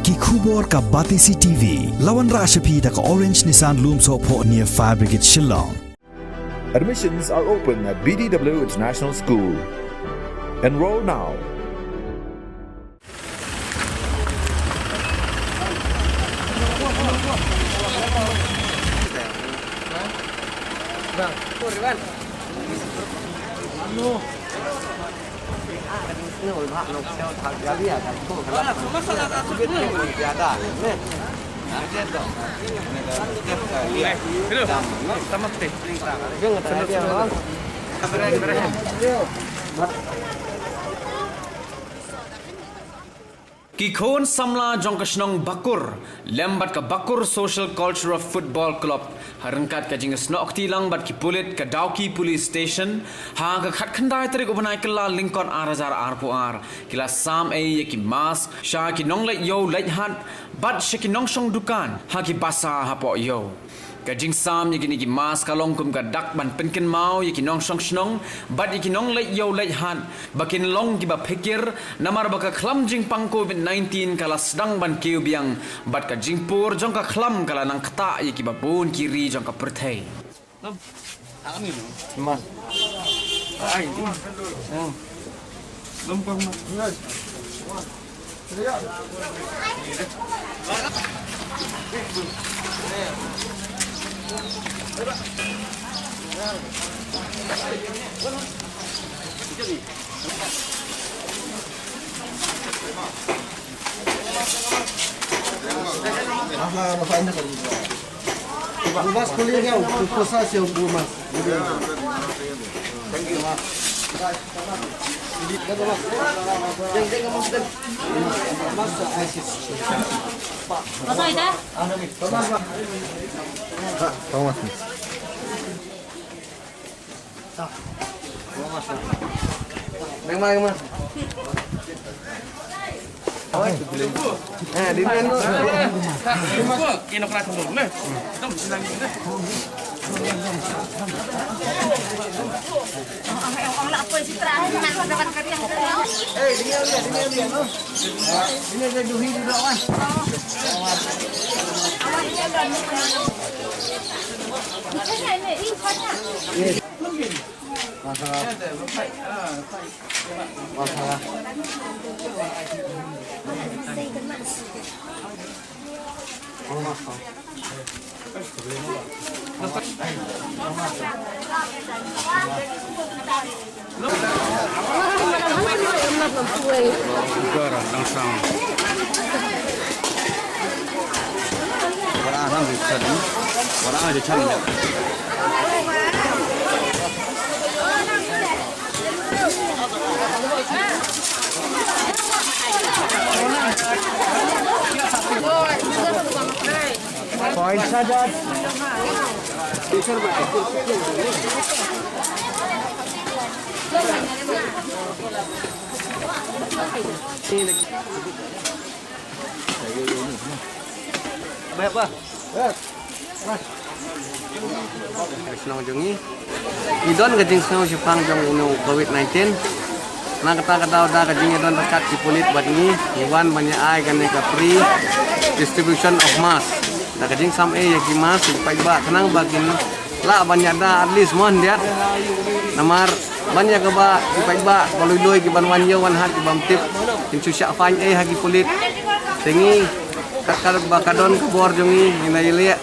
Ki khubor ka Batisi TV. Lawan Rashapi da ka Orange Nissan Lumso po near Fire Brigade Shillong. Admissions are open at BDW International School. Enroll now. Kikon samla jong kasnong bakur lembat ka bakur social culture of football club harangkat ka jingas no oktilang bat ki pulit ka dauki police station ha ka khat khandai tarik ubanai kala lincoln arazar arpuar kila sam e ki mas sha ki nong lai yo lai hat bat shiki nong shong dukan ha ki basa ha po yo ka jing sam ye ki mas kalong kum ka dak ban penken mau ye ki nong shong shnong bat ye ki nong lai yo lai hat bakin long ki ba phekir namar ba ka khlam jing pang covid-19 kala sedang ban kiu biang bat ka jing pur jong ka khlam kala nang khata ye ki ba bun kiri jong ka perthai Mas. Ai. Lempang mas. Ahla mafaina kali. Mas kuliah pusat siang bu mas. Thank you mas. Jadi kata mas. Jeng mas dan. Mas ISIS. Pak. Mas Aida. Thomas mas. Thomas. Thomas. Memang mas. Di mana? Kino keras dulu, nah. Dong, senang gitu. Orang nak apa sih terakhir nak dapat karya. Dia. Ini ada duhi juga mas. Masalah. Poin saja. Berapa? Senang jongi. Idon kajing senang Jepang jong unu COVID-19. Nah kata-kata udah kajing idon dekat di kulit buat ini. Iwan banyak ai kan ke free distribution of mask. Nah kajing sam ya gimas supaya ba tenang bagin lah banyak dah at least mohon dia. Namar banyak ke ba supaya ba kalau loi ki ban wan yo wan hat ki bam tip insu syak fan hagi kulit. Tingi kakar bakadon ke bor jongi ile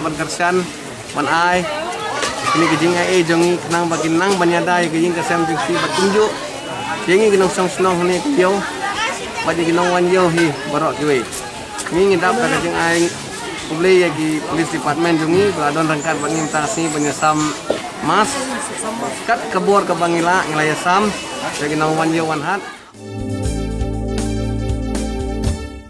ban kersan ban ai ini kejing ai jongi kenang bagin nang banyak dah kejing kesam juksi batunjuk jengi ginong song ni yo bagi ginong wan yo hi barok kiwe ni ngidap ka kejing ai publik yagi police department jongi baladon rangkat bangin tasi penyesam mas kat kebor ke bangila ngelayasam jadi ginong wan yo wan hat